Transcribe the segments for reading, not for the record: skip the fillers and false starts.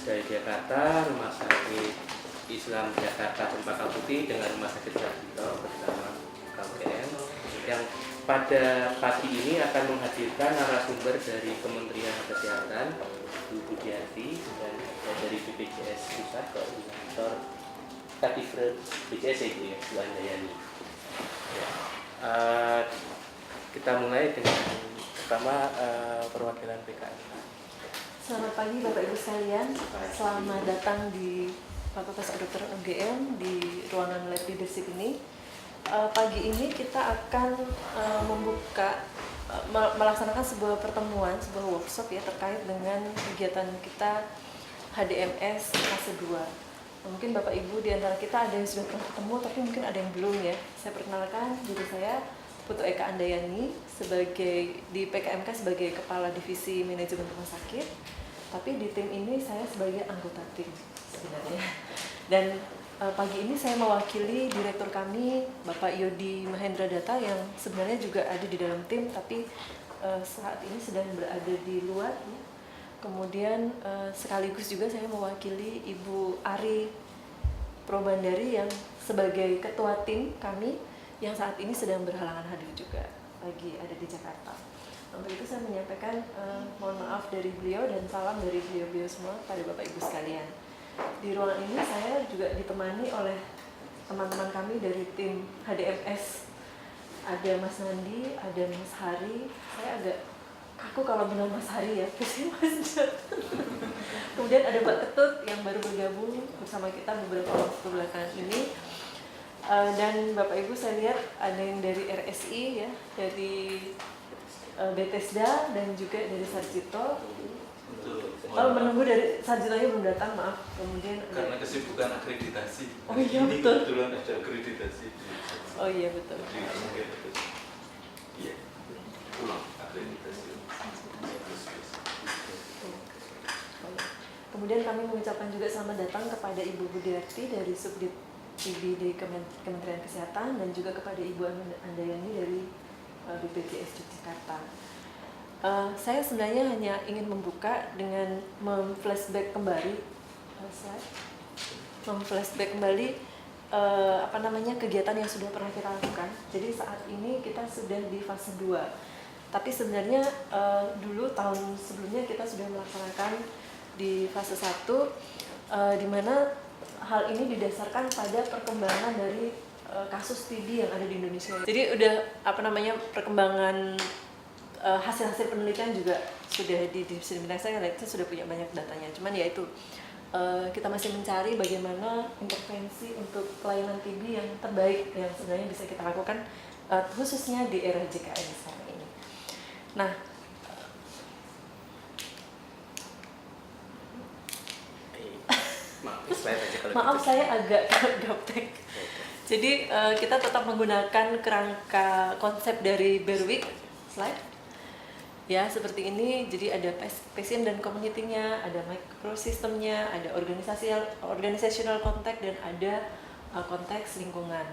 Bethesda Jakarta, Rumah Sakit Islam Jakarta Cempaka Putih dengan Rumah Sakit Sarjito bersama KUGM yang pada pagi ini akan menghadirkan narasumber dari Kementerian Kesehatan, Bu Budiarti, dan dari BPJS Pusat Koordinator Kadifre BPJS Ibu ya, Bu Andayani. Ya. Kita mulai dengan pertama perwakilan PKN. Selamat pagi Bapak Ibu sekalian, selamat datang di Fakultas Kedokteran UGM di ruangan lab leadership ini. Pagi ini kita akan melaksanakan sebuah pertemuan, sebuah workshop ya terkait dengan kegiatan kita HDMS fase 2. Mungkin Bapak Ibu di antara kita ada yang sudah pernah ketemu, tapi mungkin ada yang belum ya. Saya perkenalkan diri saya Putu Eka Andayani sebagai di PKMK sebagai Kepala Divisi Manajemen Rumah Sakit, tapi di tim ini saya sebagai anggota tim sebenarnya. Dan pagi ini saya mewakili direktur kami Bapak Yodi Mahendra Data yang sebenarnya juga ada di dalam tim, tapi saat ini sedang berada di luar. Kemudian sekaligus juga saya mewakili Ibu Ari Probandari yang sebagai ketua tim kami yang saat ini sedang berhalangan hadir juga, lagi ada di Jakarta. Untuk itu saya menyampaikan mohon maaf dari beliau dan salam dari beliau-beliau semua pada Bapak Ibu sekalian. Di ruangan ini saya juga ditemani oleh teman-teman kami dari tim HDMS. Ada Mas Nandi, ada Mas Hari. Saya agak kaku kalau benar Mas Hari ya, pusing Mas Jod. Kemudian ada Mbak Ketut yang baru bergabung bersama kita beberapa waktu belakangan ini. Dan Bapak Ibu saya lihat ada yang dari RSI ya, dari Bethesda dan juga dari Sarjito. Menunggu dari Sarjitonya belum datang, maaf. Kemudian karena kesibukan akreditasi. Oh iya betul. Kebetulan ada akreditasi. Oh iya betul. Iya. Pulang akreditasi. Kemudian kami mengucapkan juga selamat datang kepada Ibu Budiarti dari Subdit IBD Kementerian Kesehatan dan juga kepada Ibu Andayani dari BPJS Jakarta. Saya sebenarnya hanya ingin membuka dengan memflashback kembali kegiatan yang sudah pernah kita lakukan. Jadi saat ini kita sudah di fase 2. Tapi sebenarnya dulu tahun sebelumnya kita sudah melaksanakan di fase 1 di mana hal ini didasarkan pada perkembangan dari kasus TB yang ada di Indonesia. Jadi udah perkembangan hasil-hasil penelitian juga sudah di divisi saya sudah punya banyak datanya. Cuman ya itu kita masih mencari bagaimana intervensi untuk pelayanan TB yang terbaik yang sebenarnya bisa kita lakukan khususnya di era JKN sekarang ini. Nah, maaf saya agak gaptek. Jadi kita tetap menggunakan kerangka konsep dari Berwick slide. Ya seperti ini. Jadi ada patient dan community-nya, ada microsystemnya, ada organizational context dan ada konteks lingkungan.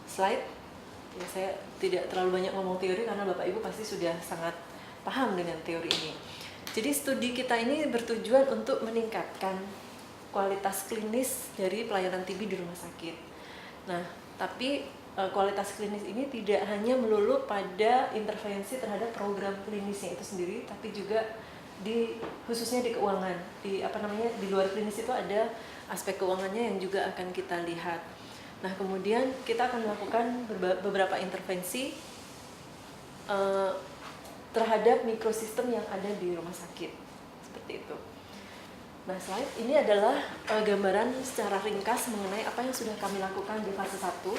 Slide. Ya, saya tidak terlalu banyak ngomong teori karena Bapak Ibu pasti sudah sangat paham dengan teori ini. Jadi studi kita ini bertujuan untuk meningkatkan kualitas klinis dari pelayanan TB di rumah sakit. Nah, tapi kualitas klinis ini tidak hanya melulu pada intervensi terhadap program klinisnya itu sendiri, tapi juga khususnya di keuangan. Di luar klinis itu ada aspek keuangannya yang juga akan kita lihat. Nah, kemudian kita akan melakukan beberapa intervensi terhadap mikrosistem yang ada di rumah sakit, seperti itu. Nah, slide ini adalah gambaran secara ringkas mengenai apa yang sudah kami lakukan di fase 1,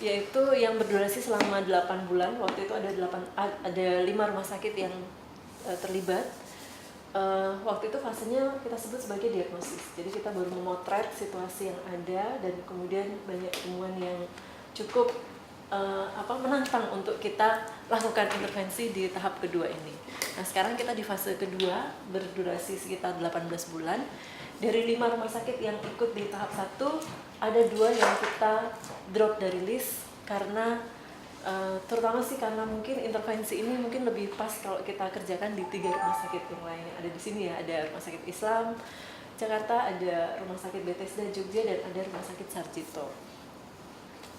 yaitu yang berdurasi selama 8 bulan. Waktu itu ada 5 rumah sakit yang terlibat. Waktu itu fasenya kita sebut sebagai diagnosis. Jadi kita baru memotret situasi yang ada dan kemudian banyak temuan yang cukup menantang untuk kita lakukan intervensi di tahap kedua ini. Nah, sekarang kita di fase kedua berdurasi sekitar 18 bulan. Dari 5 rumah sakit yang ikut di tahap 1, ada 2 yang kita drop dari list karena Terutama sih karena mungkin intervensi ini mungkin lebih pas kalau kita kerjakan di 3 rumah sakit yang lain yang ada di sini ya. Ada Rumah Sakit Islam Jakarta, ada Rumah Sakit Bethesda Jogja, dan ada Rumah Sakit Sarjito.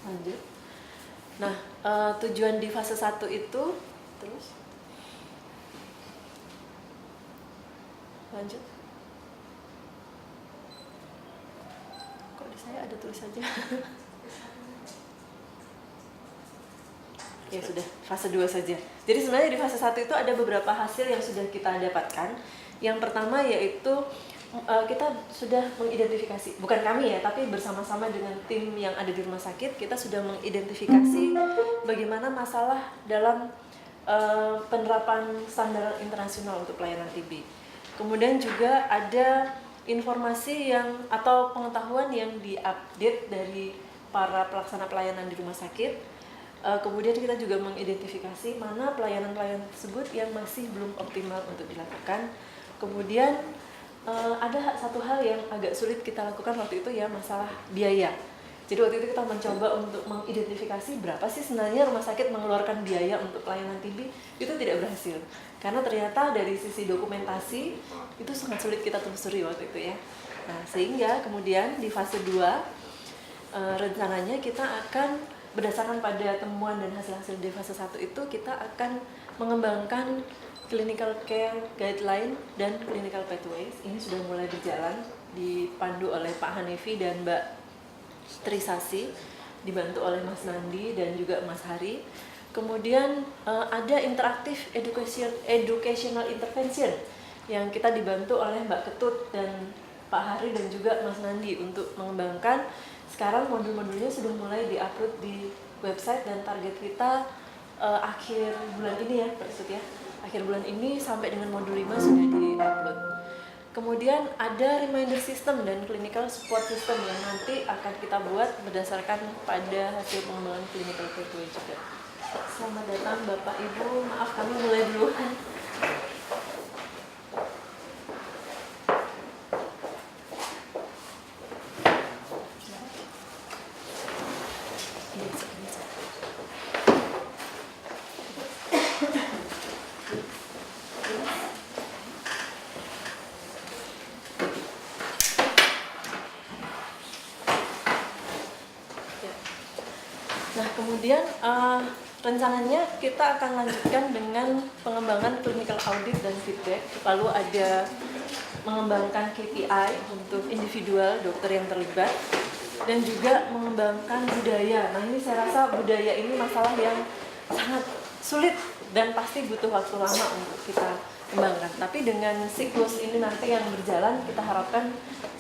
Lanjut. Nah, tujuan di fase 1 itu terus lanjut. Kok di saya ada tulis saja? Ya sudah, fase 2 saja. Jadi sebenarnya di fase 1 itu ada beberapa hasil yang sudah kita dapatkan. Yang pertama yaitu kita sudah mengidentifikasi, bukan kami ya, tapi bersama-sama dengan tim yang ada di rumah sakit, kita sudah mengidentifikasi bagaimana masalah dalam penerapan standar internasional untuk pelayanan TB. Kemudian juga ada informasi yang atau pengetahuan yang diupdate dari para pelaksana pelayanan di rumah sakit. Kemudian kita juga mengidentifikasi mana pelayanan-pelayanan tersebut yang masih belum optimal untuk dilakukan. Kemudian ada satu hal yang agak sulit kita lakukan waktu itu ya, masalah biaya. Jadi waktu itu kita mencoba untuk mengidentifikasi berapa sih sebenarnya rumah sakit mengeluarkan biaya untuk pelayanan TB. Itu tidak berhasil karena ternyata dari sisi dokumentasi itu sangat sulit kita telusuri waktu itu ya. Nah, sehingga kemudian di fase 2 rencananya kita akan berdasarkan pada temuan dan hasil-hasil di fase 1 itu, kita akan mengembangkan clinical care guideline dan clinical pathways. Ini sudah mulai berjalan, dipandu oleh Pak Hanefi dan Mbak Trisasi, dibantu oleh Mas Nandi dan juga Mas Hari. Kemudian ada interaktif educational intervention yang kita dibantu oleh Mbak Ketut dan Pak Hari dan juga Mas Nandi untuk mengembangkan. Sekarang modul-modulnya sudah mulai diupload di website dan target kita akhir bulan ini ya, Pak Ketut ya. Akhir bulan ini sampai dengan modul 5 sudah di-upload. Kemudian ada reminder system dan clinical support system yang nanti akan kita buat berdasarkan pada hasil pengembangan clinical pathway juga. Selamat datang Bapak Ibu, maaf kami mulai duluan. Nah, kemudian rencananya kita akan lanjutkan dengan pengembangan clinical audit dan feedback, lalu ada mengembangkan KPI untuk individual dokter yang terlibat, dan juga mengembangkan budaya. Nah, ini saya rasa budaya ini masalah yang sangat sulit dan pasti butuh waktu lama untuk kita kembangkan. Tapi dengan siklus ini nanti yang berjalan, kita harapkan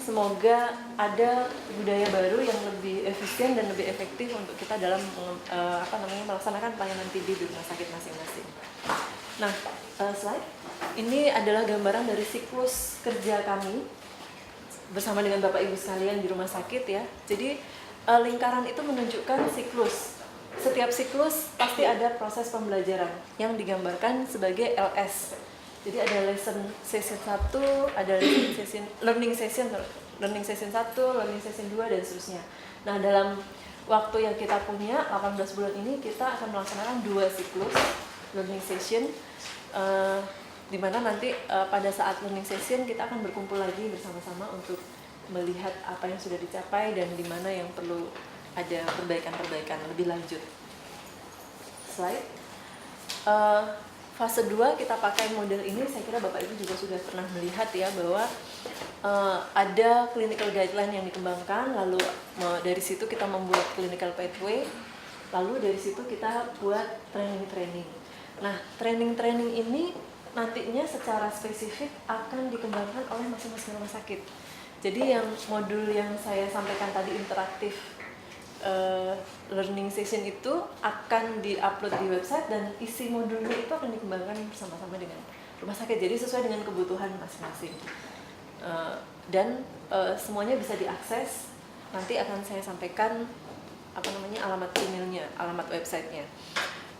semoga ada budaya baru yang lebih efisien dan lebih efektif untuk kita dalam melaksanakan pelayanan TB di rumah sakit masing-masing. Nah, slide ini adalah gambaran dari siklus kerja kami bersama dengan Bapak Ibu sekalian di rumah sakit ya. Jadi lingkaran itu menunjukkan siklus. Setiap siklus pasti ada proses pembelajaran yang digambarkan sebagai LS. Jadi ada lesson session 1, ada learning session 1, learning session 2, dan seterusnya. Nah, dalam waktu yang kita punya 18 bulan ini kita akan melaksanakan 2 siklus learning session, di mana nanti pada saat learning session kita akan berkumpul lagi bersama-sama untuk melihat apa yang sudah dicapai dan di mana yang perlu ada perbaikan-perbaikan lebih lanjut. Slide. Fase 2 kita pakai model ini, saya kira Bapak Ibu juga sudah pernah melihat ya bahwa ada clinical guideline yang dikembangkan, lalu dari situ kita membuat clinical pathway, lalu dari situ kita buat training-training. Nah, training-training ini nantinya secara spesifik akan dikembangkan oleh masing-masing rumah sakit. Jadi yang modul yang saya sampaikan tadi interaktif learning session itu akan di-upload di website dan isi modulnya itu akan dikembangkan bersama-sama dengan rumah sakit. Jadi sesuai dengan kebutuhan masing-masing. Dan semuanya bisa diakses. Nanti akan saya sampaikan alamat emailnya, alamat websitenya.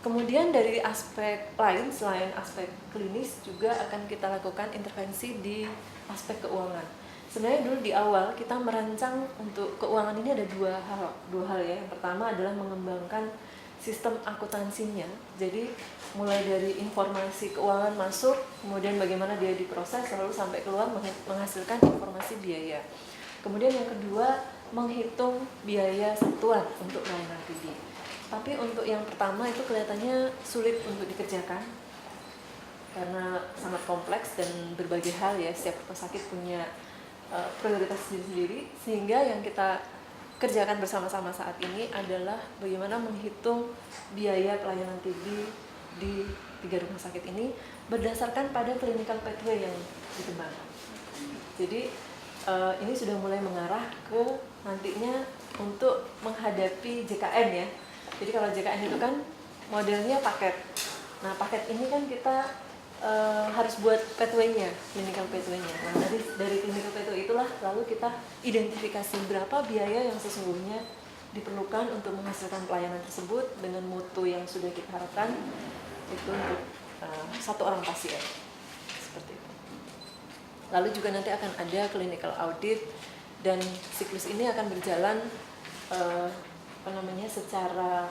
Kemudian dari aspek lain selain aspek klinis juga akan kita lakukan intervensi di aspek keuangan. Sebenarnya dulu di awal kita merancang untuk keuangan ini ada dua hal ya. Yang pertama adalah mengembangkan sistem akuntansinya. Jadi mulai dari informasi keuangan masuk, kemudian bagaimana dia diproses, lalu sampai keluar menghasilkan informasi biaya. Kemudian yang kedua, menghitung biaya satuan untuk layanan TB. Tapi untuk yang pertama itu kelihatannya sulit untuk dikerjakan karena sangat kompleks dan berbagai hal ya, setiap rumah sakit punya prioritas sendiri-sendiri, sehingga yang kita kerjakan bersama-sama saat ini adalah bagaimana menghitung biaya pelayanan TB di 3 rumah sakit ini berdasarkan pada clinical pathway yang dikembangkan. Jadi ini sudah mulai mengarah ke nantinya untuk menghadapi JKN ya. Jadi kalau JKN itu kan modelnya paket. Nah paket ini kan kita harus buat pathway-nya, clinical pathway-nya. Nah dari clinical pathway itulah lalu kita identifikasi berapa biaya yang sesungguhnya diperlukan untuk menghasilkan pelayanan tersebut dengan mutu yang sudah kita harapkan itu untuk satu orang pasien. Seperti itu. Lalu juga nanti akan ada clinical audit dan siklus ini akan berjalan secara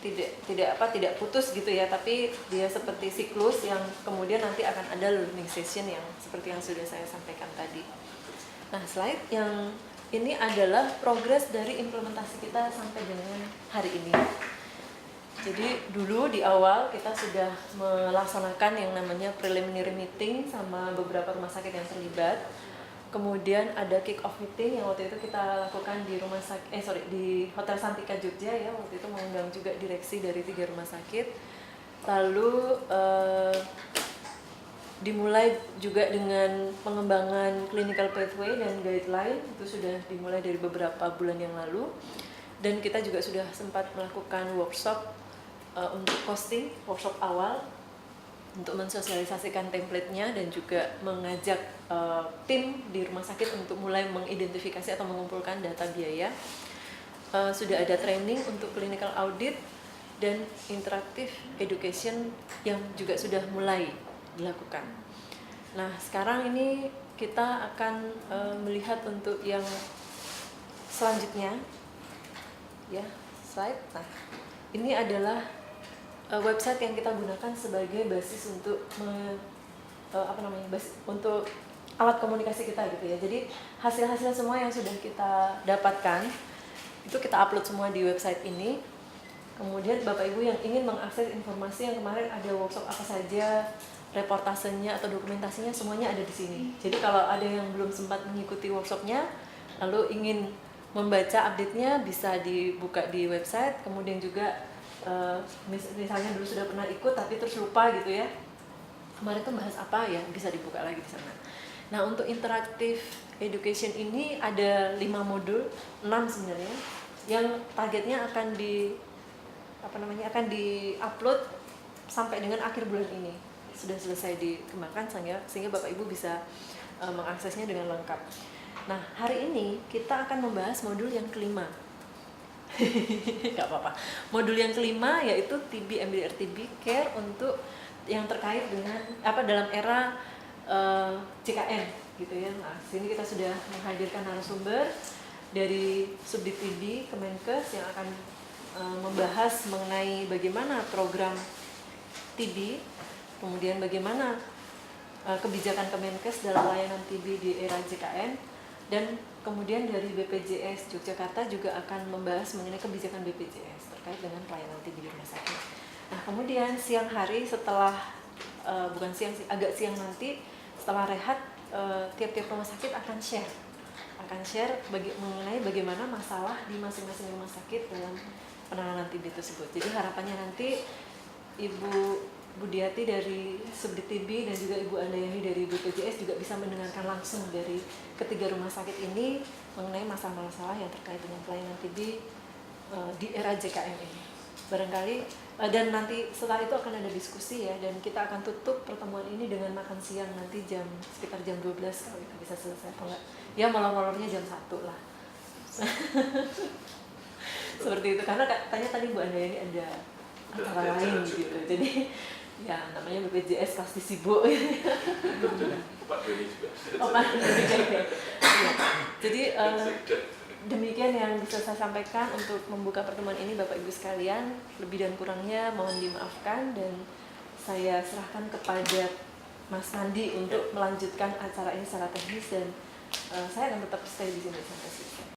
tidak putus gitu ya, tapi dia seperti siklus yang kemudian nanti akan ada learning session yang seperti yang sudah saya sampaikan tadi. Nah, slide yang ini adalah progres dari implementasi kita sampai dengan hari ini. Jadi dulu di awal kita sudah melaksanakan yang namanya preliminary meeting sama beberapa rumah sakit yang terlibat. Kemudian ada kick off meeting yang waktu itu kita lakukan di di Hotel Santika Jogja ya, waktu itu mengundang juga direksi dari 3 rumah sakit. Lalu dimulai juga dengan pengembangan clinical pathway dan guideline, itu sudah dimulai dari beberapa bulan yang lalu. Dan kita juga sudah sempat melakukan workshop untuk costing, workshop awal untuk mensosialisasikan template-nya dan juga mengajak tim di rumah sakit untuk mulai mengidentifikasi atau mengumpulkan data biaya. Sudah ada training untuk clinical audit dan interactive education yang juga sudah mulai dilakukan. Nah, sekarang ini kita akan melihat untuk yang selanjutnya. Ya, slide. Nah, ini adalah website yang kita gunakan sebagai basis untuk untuk alat komunikasi kita gitu ya. Jadi hasil-hasil semua yang sudah kita dapatkan itu kita upload semua di website ini. Kemudian Bapak Ibu yang ingin mengakses informasi yang kemarin ada workshop apa saja, reportasenya atau dokumentasinya semuanya ada di sini. Jadi kalau ada yang belum sempat mengikuti workshopnya lalu ingin membaca update-nya bisa dibuka di website. Kemudian juga misalnya dulu sudah pernah ikut tapi terus lupa gitu ya, kemarin tuh bahas apa ya, bisa dibuka lagi di sana. Nah, untuk interactive education ini ada 5 modul, 6 sebenarnya, yang targetnya akan di-upload sampai dengan akhir bulan ini. Sudah selesai dikembangkan sehingga Bapak Ibu bisa mengaksesnya dengan lengkap. Nah, hari ini kita akan membahas modul yang kelima. Gak apa-apa. Modul yang kelima yaitu TB MDR TB Care untuk yang terkait dengan dalam era JKN gitu ya. Nah, sini kita sudah menghadirkan narasumber dari Subdit TB Kemenkes yang akan membahas mengenai bagaimana program TB, kemudian bagaimana kebijakan Kemenkes dalam layanan TB di era JKN, dan kemudian dari BPJS Yogyakarta juga akan membahas mengenai kebijakan BPJS terkait dengan pelayanan TB di rumah sakit. Nah, kemudian siang hari setelah agak siang nanti setelah rehat, tiap-tiap rumah sakit akan share mengenai bagaimana masalah di masing-masing rumah sakit dalam penanganan TB tersebut. Jadi harapannya nanti Ibu Budiati dari Subdit TB dan juga Ibu Andayani dari BPJS juga bisa mendengarkan langsung dari ketiga rumah sakit ini mengenai masalah-masalah yang terkait dengan pelayanan TB di era JKN ini. Barangkali dan nanti setelah itu akan ada diskusi ya, dan kita akan tutup pertemuan ini dengan makan siang nanti sekitar jam 12 kalau itu bisa selesai atau enggak. Ya molor-molornya jam 1 lah. Seperti itu, karena katanya tadi Bu Andayani ada acara lain gitu. Jadi ya namanya BPJS pasti sibuk. Pak Doni juga. Oh, Pak Doni juga. Ya. Jadi demikian yang bisa saya sampaikan untuk membuka pertemuan ini Bapak Ibu sekalian. Lebih dan kurangnya mohon dimaafkan dan saya serahkan kepada Mas Nandi untuk melanjutkan acara ini secara teknis dan saya akan tetap stay di sini sampai selesai.